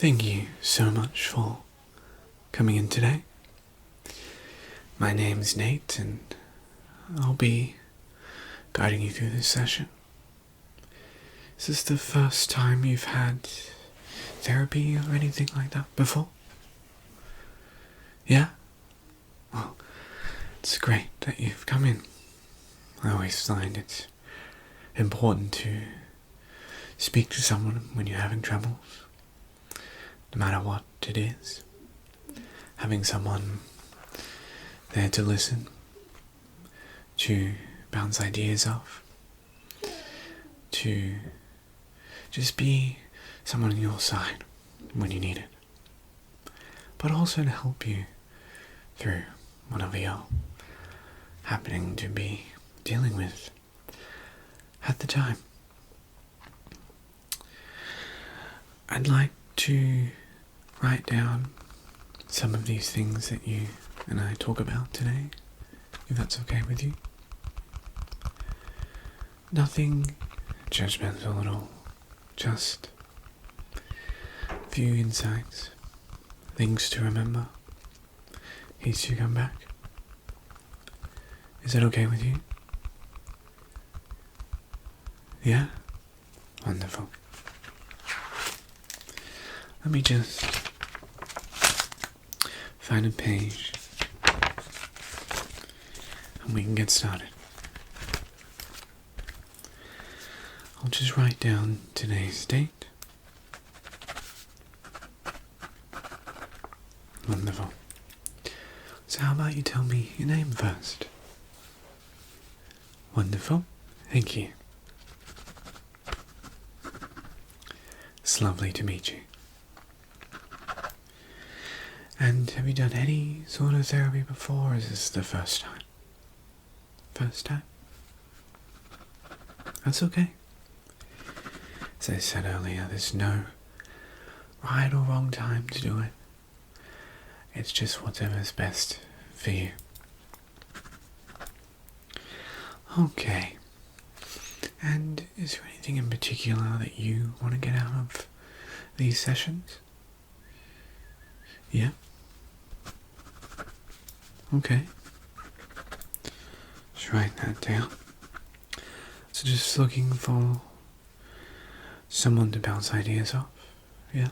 Thank you so much for coming in today. My name's Nate, and I'll be guiding you through this session. Is this the first time you've had therapy or anything like that before? Yeah? Well, it's great that you've come in. I always find it's important to speak to someone when you're having troubles, no matter what it is. Having someone there to listen, to bounce ideas off, to just be someone on your side when you need it, but also to help you through whatever you're happening to be dealing with at the time. I'd like to write down some of these things that you and I talk about today, if that's okay with you. Nothing judgmental at all, just a few insights, things to remember, things to come back. Is that okay with you? Yeah? Wonderful. Let me just find a page and we can get started. I'll just write down today's date. Wonderful. So how about you tell me your name first? Wonderful. Thank you. It's lovely to meet you. And have you done any sort of therapy before, or is this the first time? First time? That's okay. As I said earlier, there's no right or wrong time to do it. It's just whatever's best for you. Okay. And is there anything in particular that you want to get out of these sessions? Yeah? Okay. Just write that down. So just looking for someone to bounce ideas off. Yeah?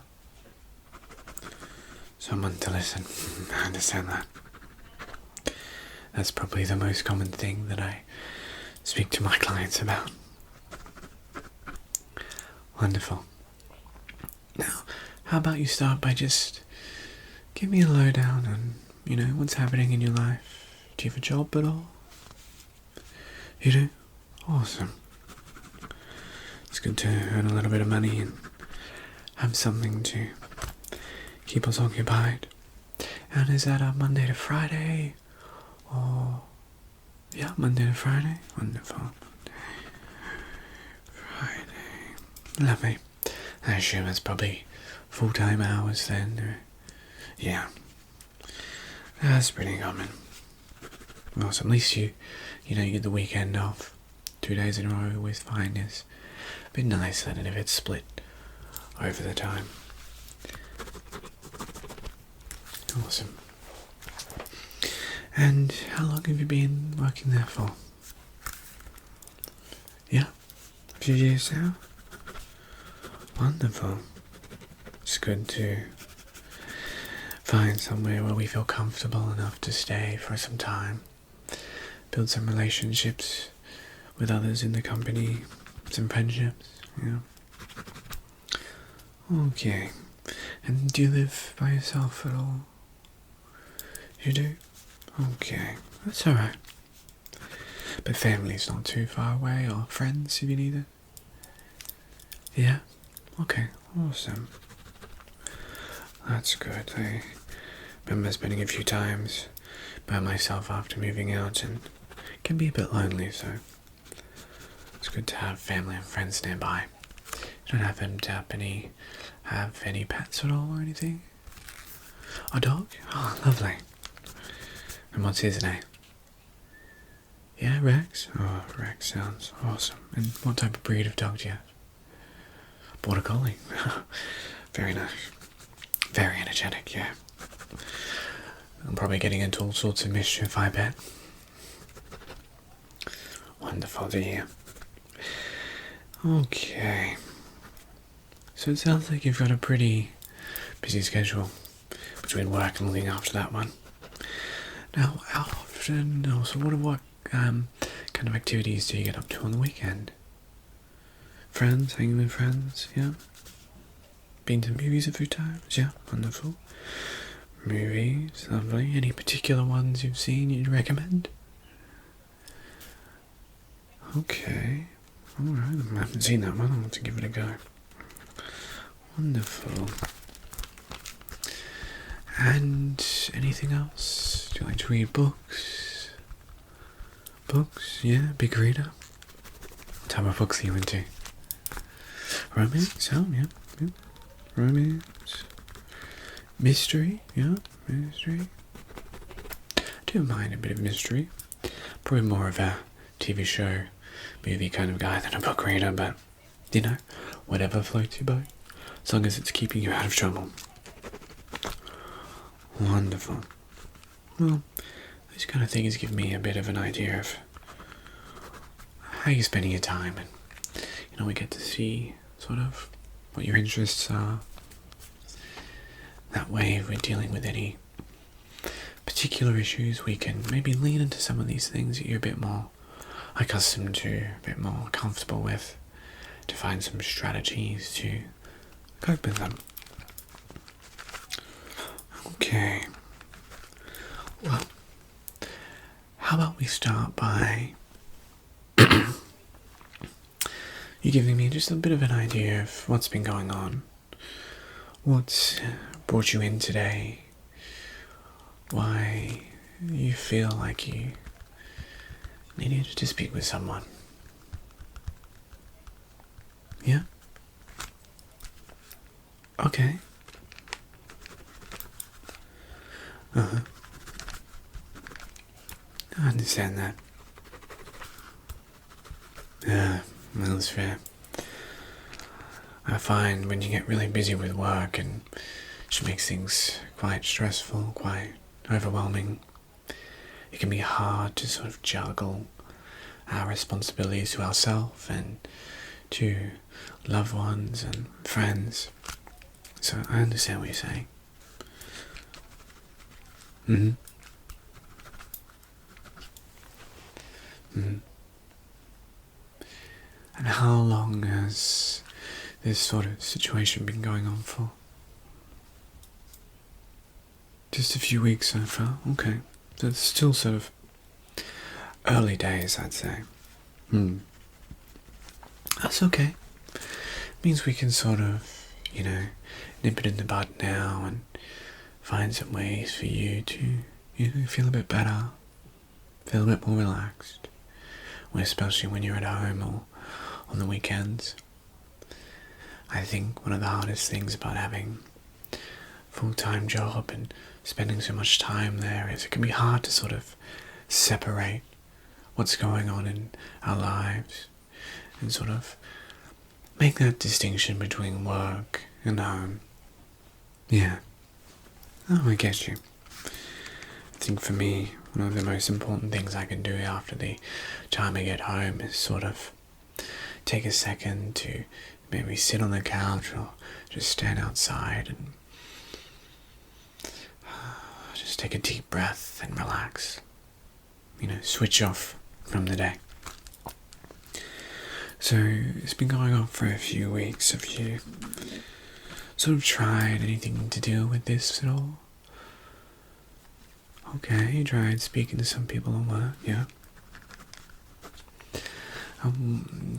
Someone to listen. I understand that. That's probably the most common thing that I speak to my clients about. Wonderful. Now, how about you start by just give me a lowdown on, what's happening in your life. Do you have a job at all? You do? Awesome. It's good to earn a little bit of money and have something to keep us occupied. And is that a Monday to Friday? Or, yeah, Monday to Friday? Wonderful. Monday, Friday. Lovely. I assume it's probably full-time hours then. Yeah. That's pretty common. Awesome. At least you get the weekend off. 2 days in a row always fine. Is a bit nicer than if it's split over the time. Awesome. And how long have you been working there for? Yeah? A few years now? Wonderful. It's good to find somewhere where we feel comfortable enough to stay for some time. Build some relationships with others in the company. Some friendships, Okay. And do you live by yourself at all? You do? Okay. That's alright. But family's not too far away, or friends if you need it? Yeah? Okay. Awesome. That's good. I remember spending a few times by myself after moving out, and it can be a bit lonely, so it's good to have family and friends nearby. You don't happen to have any pets at all or anything? A dog? Oh, lovely. And what's his name? Yeah, Rex? Oh, Rex sounds awesome. And what type of breed of dog do you have? Border Collie. Very nice. Very energetic, yeah. I'm probably getting into all sorts of mischief, I bet. Wonderful to hear. Okay. So it sounds like you've got a pretty busy schedule between work and looking after that one. Now, how often, also, what kind of activities do you get up to on the weekend? Friends, hanging with friends, yeah? Been to movies a few times, yeah? Wonderful. Movies, lovely. Any particular ones you've seen you'd recommend? Okay. Alright, I haven't seen that one. I'll have to give it a go. Wonderful. And anything else? Do you like to read books? Books, yeah? Big reader? What type of books are you into? Romance? Oh, yeah. Romance. Mystery? Yeah, mystery. I don't mind a bit of mystery. Probably more of a TV show, movie kind of guy than a book reader, but, you know, whatever floats your boat, as long as it's keeping you out of trouble. Wonderful. Well, these kind of things give me a bit of an idea of how you're spending your time, and, you know, we get to see sort of what your interests are. That way, if we're dealing with any particular issues, we can maybe lean into some of these things that you're a bit more accustomed to, a bit more comfortable with, to find some strategies to cope with them. Okay. Well, how about we start by you giving me just a bit of an idea of what's been going on, what's brought you in today, why you feel like you needed to speak with someone. Yeah? Okay. Uh-huh. I understand that. Yeah, well, that's fair. I find when you get really busy with work and it just makes things quite stressful, quite overwhelming, it can be hard to sort of juggle our responsibilities to ourselves and to loved ones and friends. So I understand what you're saying. Mm-hmm. Mm-hmm. And how long has this sort of situation been going on for? Just a few weeks so far. Okay. So it's still sort of early days, I'd say. That's okay. Means we can sort of, you know, nip it in the bud now and find some ways for you to, you know, feel a bit better, feel a bit more relaxed, especially when you're at home or on the weekends. I think one of the hardest things about having a full-time job and spending so much time there is it can be hard to sort of separate what's going on in our lives and sort of make that distinction between work and home. Yeah. Oh, I get you. I think for me, one of the most important things I can do after the time I get home is sort of take a second to maybe sit on the couch or just stand outside and just take a deep breath and relax. You know, switch off from the day. So it's been going on for a few weeks. Have you sort of tried anything to deal with this at all? Okay, you tried speaking to some people at work, yeah?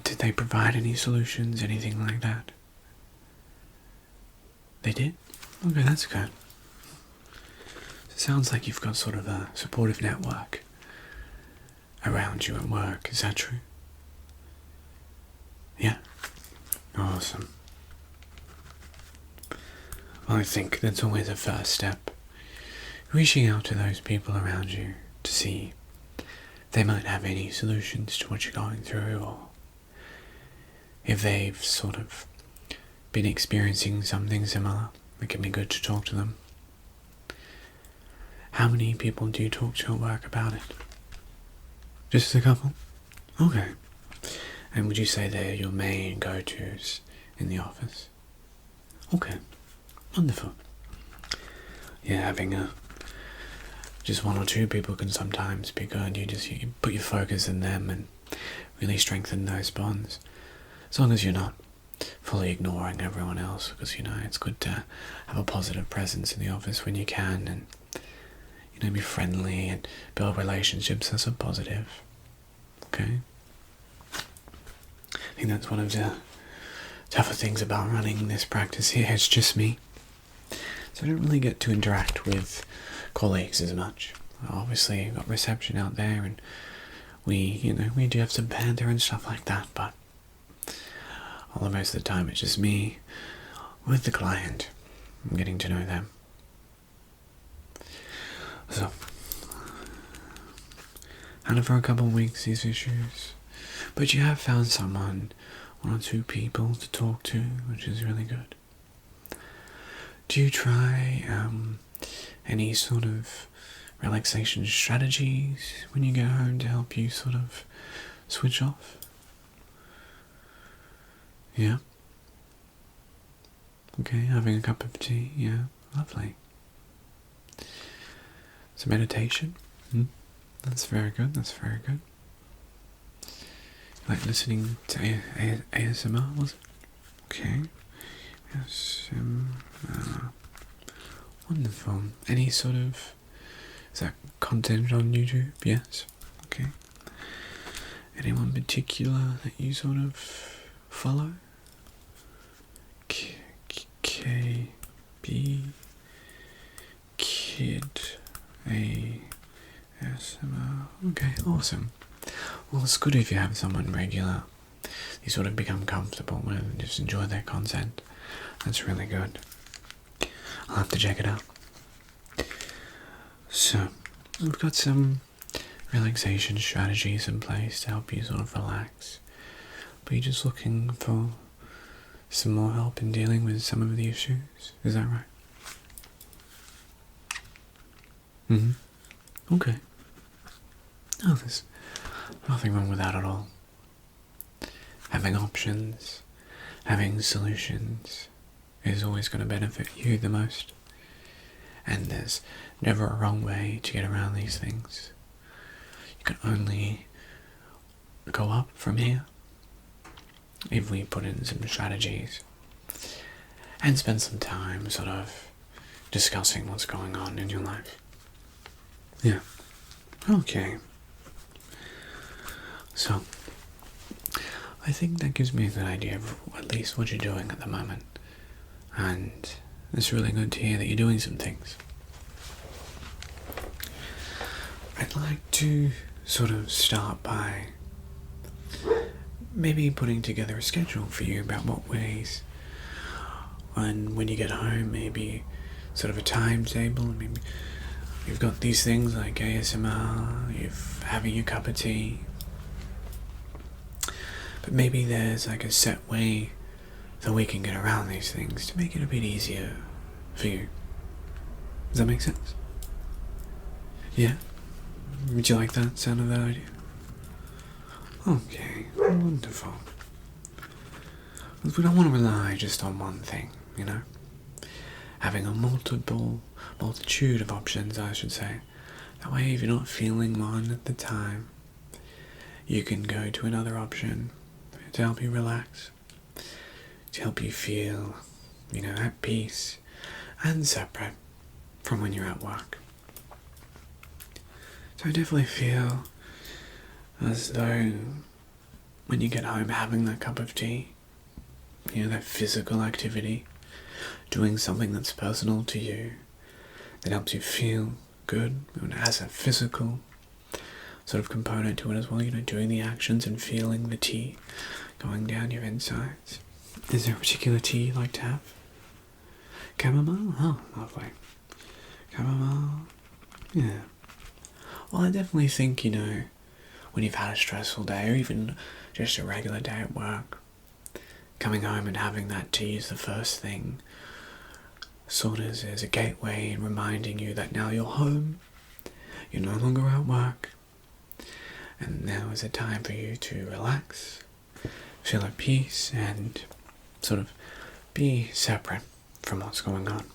Did they provide any solutions, anything like that? They did? Okay, that's good. It sounds like you've got sort of a supportive network around you at work, is that true? Yeah? Awesome. Well, I think that's always a first step. Reaching out to those people around you to see if they might have any solutions to what you're going through, or if they've sort of been experiencing something similar it can be good to talk to them. How many people do you talk to at work about it? Just a couple? Okay. And would you say they're your main go-tos in the office? Okay. Wonderful. Yeah, having just one or two people can sometimes be good. You put your focus in them and really strengthen those bonds. As long as you're not fully ignoring everyone else, because it's good to have a positive presence in the office when you can, and be friendly and build relationships as a positive. Okay? I think that's one of the tougher things about running this practice here. It's just me, so I don't really get to interact with colleagues as much. Obviously, I've got reception out there, and we do have some banter and stuff like that, but all the most of the time it's just me with the client. I'm getting to know them. So, had it for a couple of weeks, these issues. But you have found someone, one or two people to talk to, which is really good. Do you try any sort of relaxation strategies when you go home to help you sort of switch off? Yeah? Okay, having a cup of tea, yeah, lovely. So meditation? That's very good, that's very good. Like listening to ASMR, was it? Okay. ASMR. Wonderful. Any sort of... Is that content on YouTube? Yes. Okay. Anyone particular that you sort of follow? KB Kid ASMR. Okay, awesome. Well, it's good if you have someone regular. You sort of become comfortable with and just enjoy their content. That's really good. I'll have to check it out. So, we've got some relaxation strategies in place to help you sort of relax. But you're just looking for some more help in dealing with some of the issues. Is that right? Okay. Oh, there's nothing wrong with that at all. Having options, having solutions is always going to benefit you the most. And there's never a wrong way to get around these things. You can only go up from here if we put in some strategies and spend some time sort of discussing what's going on in your life. Yeah. Okay. So, I think that gives me a good idea of at least what you're doing at the moment. And it's really good to hear that you're doing some things. I'd like to sort of start by maybe putting together a schedule for you about what ways, and when you get home, maybe sort of a timetable. Maybe you've got these things like ASMR, you're having your cup of tea, but maybe there's like a set way that we can get around these things to make it a bit easier for you. Does that make sense? Yeah? Would you like that sound of that idea? Okay, wonderful. Because we don't want to rely just on one thing, Having a multitude of options, I should say. That way, if you're not feeling one at the time, you can go to another option to help you relax, to help you feel, at peace and separate from when you're at work. So I definitely feel as though when you get home having that cup of tea, that physical activity, doing something that's personal to you, that helps you feel good, and has a physical sort of component to it as well, doing the actions and feeling the tea going down your insides. Is there a particular tea you like to have? Chamomile? Oh, lovely. Chamomile? Yeah. Well, I definitely think, when you've had a stressful day, or even just a regular day at work, coming home and having that tea is the first thing sort of as a gateway in reminding you that now you're home, you're no longer at work, and now is a time for you to relax, feel at peace, and sort of be separate from what's going on.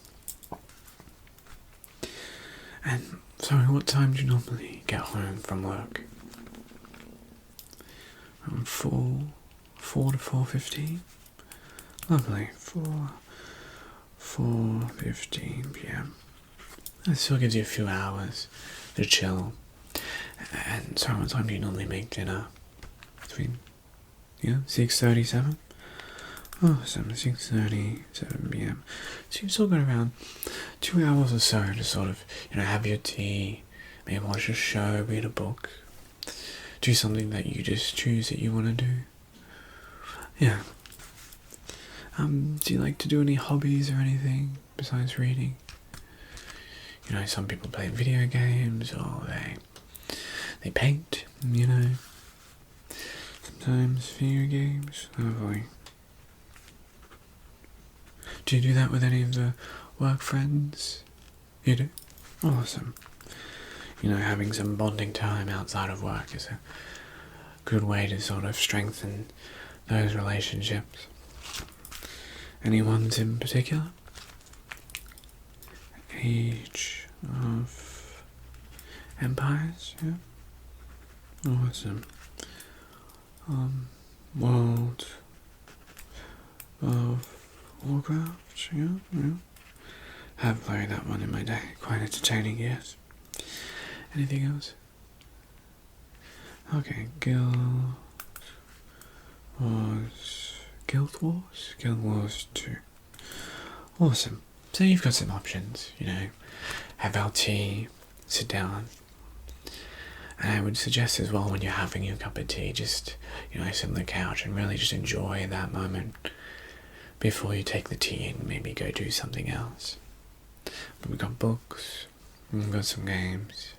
And sorry, what time do you normally get home from work? Around 4 to 4:15? Lovely. 4:15 p.m. That still gives you a few hours to chill. And sorry, what time do you normally make dinner? Between 6:30, 7? Oh, 6:30, 7 p.m. So you've still got around 2 hours or so to sort of, have your tea, maybe watch a show, read a book, do something that you just choose that you want to do. Yeah. Do you like to do any hobbies or anything besides reading? Some people play video games, or they paint, sometimes video games. Lovely. Do you do that with any of the work friends? You do? Awesome. Having some bonding time outside of work is a good way to sort of strengthen those relationships. Any ones in particular? Age of Empires? Yeah. Awesome. World of Warcraft? Yeah. Have played that one in my day. Quite entertaining, yes. Anything else? Okay, Guild Wars 2. Awesome. So you've got some options, have our tea, sit down. And I would suggest as well, when you're having your cup of tea, just, sit on the couch and really just enjoy that moment before you take the tea and maybe go do something else. But we've got books, we've got some games,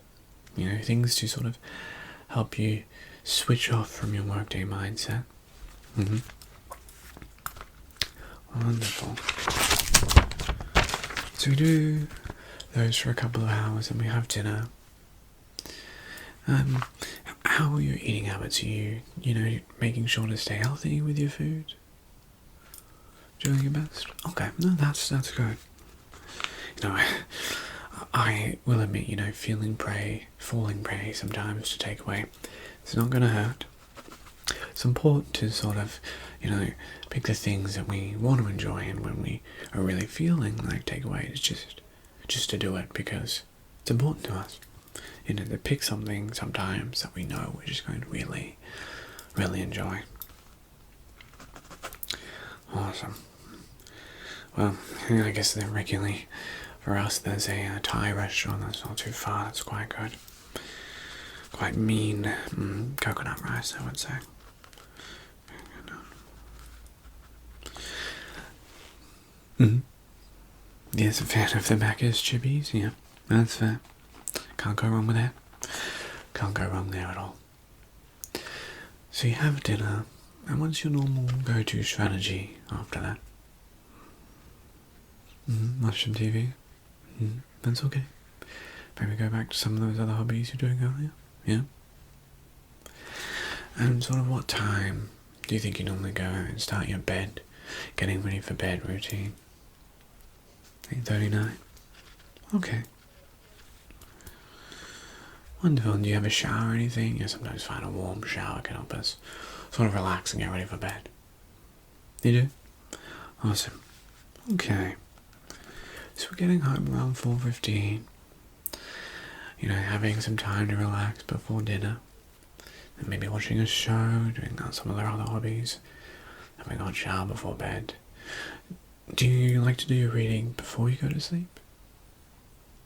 things to sort of help you switch off from your workday mindset. Wonderful. So we do those for a couple of hours and we have dinner. How are your eating habits? Are you, making sure to stay healthy with your food? Doing your best? Okay, no, that's good. I will admit, falling prey sometimes to takeaway. It's not going to hurt. It's important to sort of, pick the things that we want to enjoy, and when we are really feeling like takeaway, it's just to do it because it's important to us. To pick something sometimes that we know we're just going to really, really enjoy. Awesome. Well, I guess they're regularly, for us, there's a Thai restaurant that's not too far, that's quite good. Quite mean coconut rice, I would say. Yes, a fan of the Macca's chippies, yeah, that's fair. Can't go wrong with that. Can't go wrong there at all. So you have dinner, and what's your normal go-to strategy after that? Watch some TV? That's okay. Maybe go back to some of those other hobbies you're doing earlier? Yeah? And sort of what time do you think you normally go and start your bed, getting ready for bed routine? 8:39? Okay. Wonderful. And do you have a shower or anything? Sometimes find a warm shower can help us sort of relax and get ready for bed. You do? Awesome. Okay. So we're getting home around 4:15. Having some time to relax before dinner. And maybe watching a show, doing some of their other hobbies. Having a hot shower before bed. Do you like to do your reading before you go to sleep?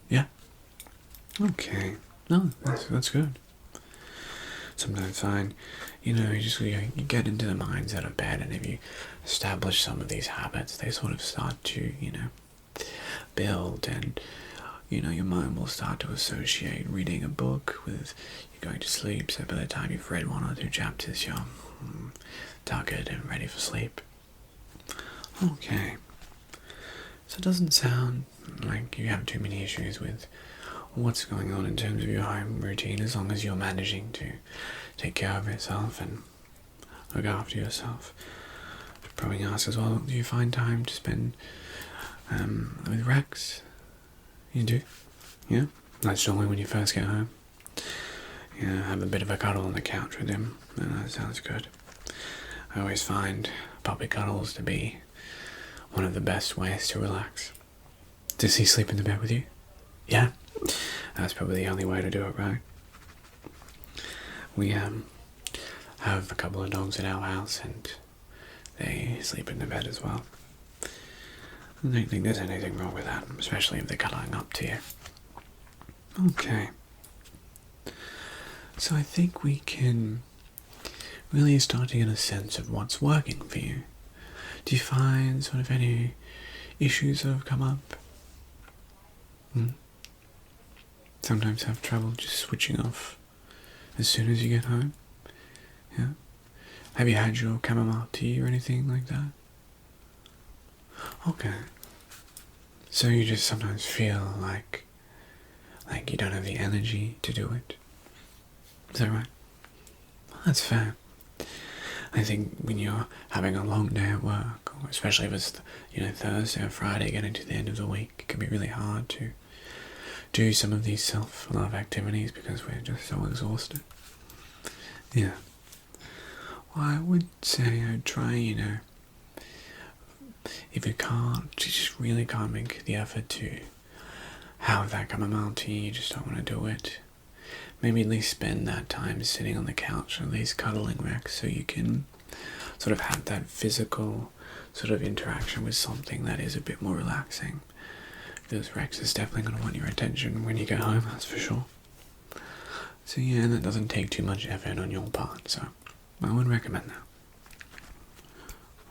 Yeah? Okay. No, that's good. Sometimes find, you get into the mindset of bed, and if you establish some of these habits, they sort of start to, build, and, your mind will start to associate reading a book with you going to sleep, so by the time you've read 1 or 2 chapters, you're tuckered and ready for sleep. Okay. So it doesn't sound like you have too many issues with what's going on in terms of your home routine, as long as you're managing to take care of yourself and look after yourself. I'd probably ask as well, do you find time to spend with Rex? You do? Yeah? That's normally when you first get home. Yeah, have a bit of a cuddle on the couch with him. That sounds good. I always find puppy cuddles to be one of the best ways to relax. Does he sleep in the bed with you? Yeah? That's probably the only way to do it, right? We have a couple of dogs at our house and they sleep in the bed as well. I don't think there's anything wrong with that, especially if they're cuddling up to you. Okay. So I think we can really start to get a sense of what's working for you. Do you find sort of any issues that have come up? Sometimes have trouble just switching off as soon as you get home? Yeah? Have you had your chamomile tea or anything like that? Okay. So you just sometimes feel like you don't have the energy to do it? Is that right? That's fair. I think when you're having a long day at work, or especially if it's Thursday or Friday getting to the end of the week, it can be really hard to do some of these self-love activities because we're just so exhausted. Yeah. Well, I would say I'd try, if you just really can't make the effort to have that chamomile tea, you just don't want to do it. Maybe at least spend that time sitting on the couch, or at least cuddling Rex, so you can sort of have that physical sort of interaction with something that is a bit more relaxing. Because Rex is definitely going to want your attention when you get home, that's for sure. So yeah, and that doesn't take too much effort on your part, so I would recommend that.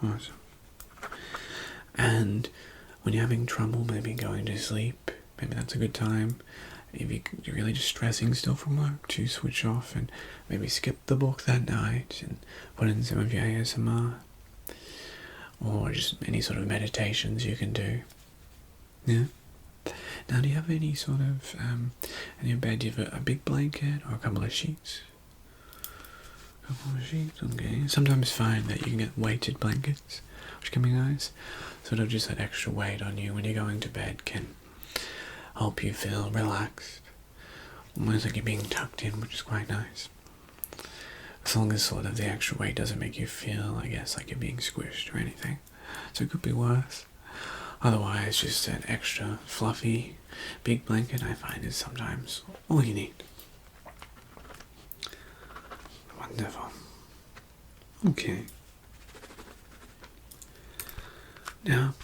Awesome. And when you're having trouble maybe going to sleep, maybe that's a good time. If you're really just stressing still from work, to switch off and maybe skip the book that night and put in some of your ASMR. Or just any sort of meditations you can do. Yeah? Now, do you have any sort of, in your bed, do you have a big blanket or a couple of sheets? A couple of sheets, okay. Sometimes find that you can get weighted blankets, which can be nice. Sort of just that extra weight on you when you're going to bed can help you feel relaxed. Almost like you're being tucked in, which is quite nice. As long as sort of the extra weight doesn't make you feel, I guess, like you're being squished or anything. So it could be worse. Otherwise, just an extra fluffy big blanket, I find, is sometimes all you need. Wonderful. Okay. Now,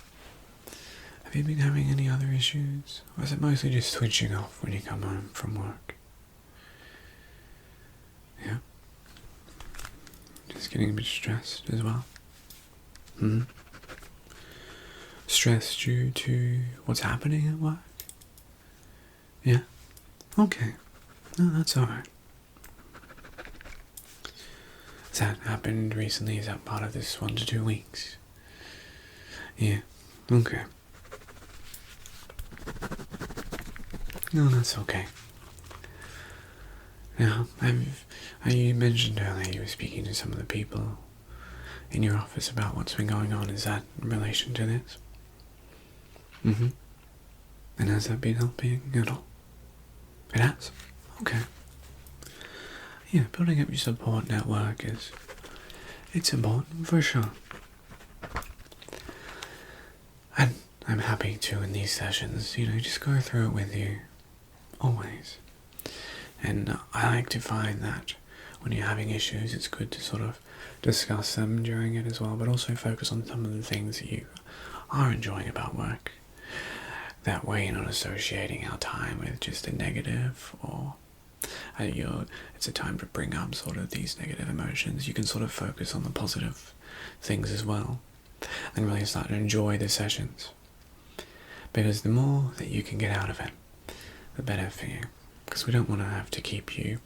have you been having any other issues? Or is it mostly just switching off when you come home from work? Yeah? Just getting a bit stressed as well? Stress due to what's happening at work? Yeah? Okay. No, that's alright. Has that happened recently? Is that part of this 1 to 2 weeks? Yeah. Okay. No, that's okay. Now, you mentioned earlier you were speaking to some of the people in your office about what's been going on. Is that in relation to this? And has that been helping at all? It has? Okay. Yeah, building up your support network it's important for sure. And I'm happy to, in these sessions, just go through it with you. Always. And I like to find that when you're having issues, it's good to sort of discuss them during it as well, but also focus on some of the things that you are enjoying about work. That way you're not associating our time with just a negative, or it's a time to bring up sort of these negative emotions. You can sort of focus on the positive things as well, and really start to enjoy the sessions. Because the more that you can get out of it, the better for you. Because we don't want to have to keep you,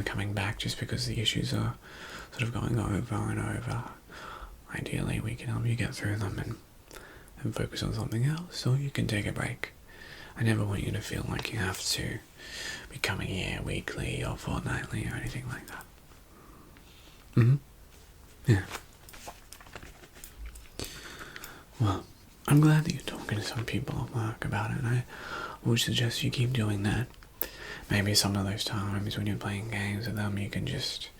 coming back just because the issues are sort of going over and over. Ideally, we can help you get through them and and focus on something else, or you can take a break. I never want you to feel like you have to be coming here weekly or fortnightly or anything like that. Yeah. Well, I'm glad that you're talking to some people at work about it, and I would suggest you keep doing that. Maybe some of those times when you're playing games with them, you can just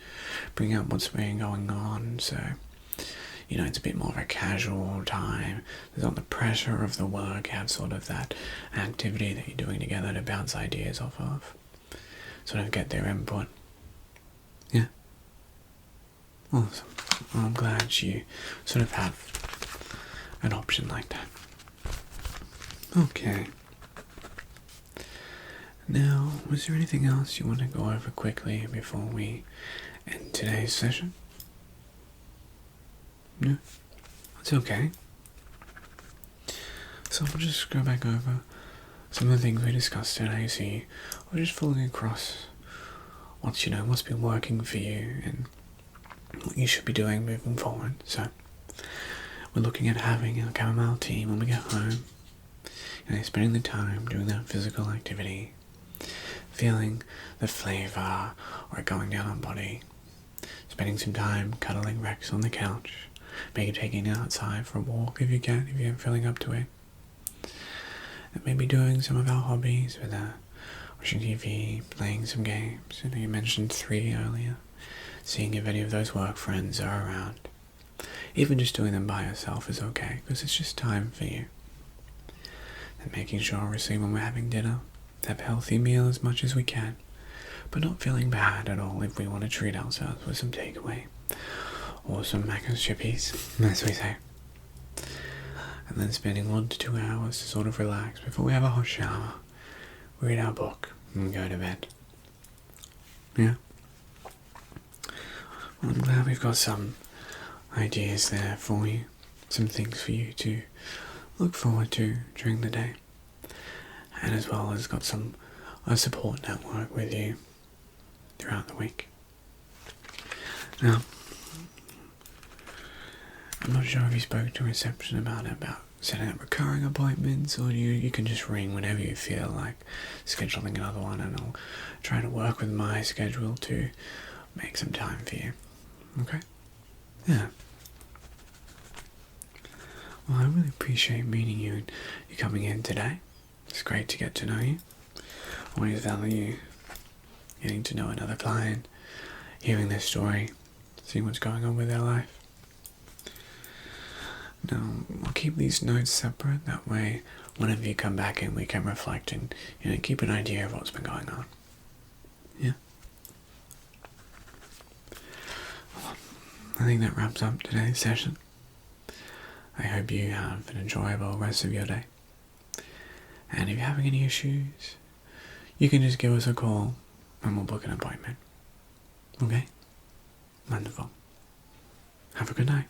bring up what's been going on, so it's a bit more of a casual time. There's not the pressure of the work. You have sort of that activity that you're doing together to bounce ideas off of. Sort of get their input. Yeah? Awesome. Well, I'm glad you sort of have an option like that. Okay. Now, was there anything else you want to go over quickly before we end today's session? No? That's okay. So we'll just go back over some of the things we discussed today, so we're just following across what's been working for you and what you should be doing moving forward. So we're looking at having a chamomile tea when we get home, spending the time doing that physical activity, feeling the flavour or it going down our body, spending some time cuddling Rex on the couch, maybe taking it outside for a walk if you're feeling up to it, and maybe doing some of our hobbies with watching TV, playing some games. You mentioned 3 earlier, seeing if any of those work friends are around. Even just doing them by yourself is okay, because it's just time for you. And making sure, obviously, when we're having dinner, have a healthy meal as much as we can, but not feeling bad at all if we want to treat ourselves with some takeaway or some mac and chippies, as we say. And then spending 1 to 2 hours to sort of relax before we have a hot shower, read our book, and go to bed. Yeah? Well, I'm glad we've got some ideas there for you, some things for you to look forward to during the day, and as well as got a support network with you throughout the week. Now, I'm not sure if you spoke to reception about setting up recurring appointments, or you can just ring whenever you feel like scheduling another one, and I'll try to work with my schedule to make some time for you. Okay? Yeah. Well, I really appreciate meeting you and you coming in today. It's great to get to know you. Always value getting to know another client, hearing their story, seeing what's going on with their life. Now, I'll keep these notes separate. That way, whenever you come back in, we can reflect and keep an idea of what's been going on. Yeah? I think that wraps up today's session. I hope you have an enjoyable rest of your day. And if you're having any issues, you can just give us a call and we'll book an appointment. Okay? Wonderful. Have a good night.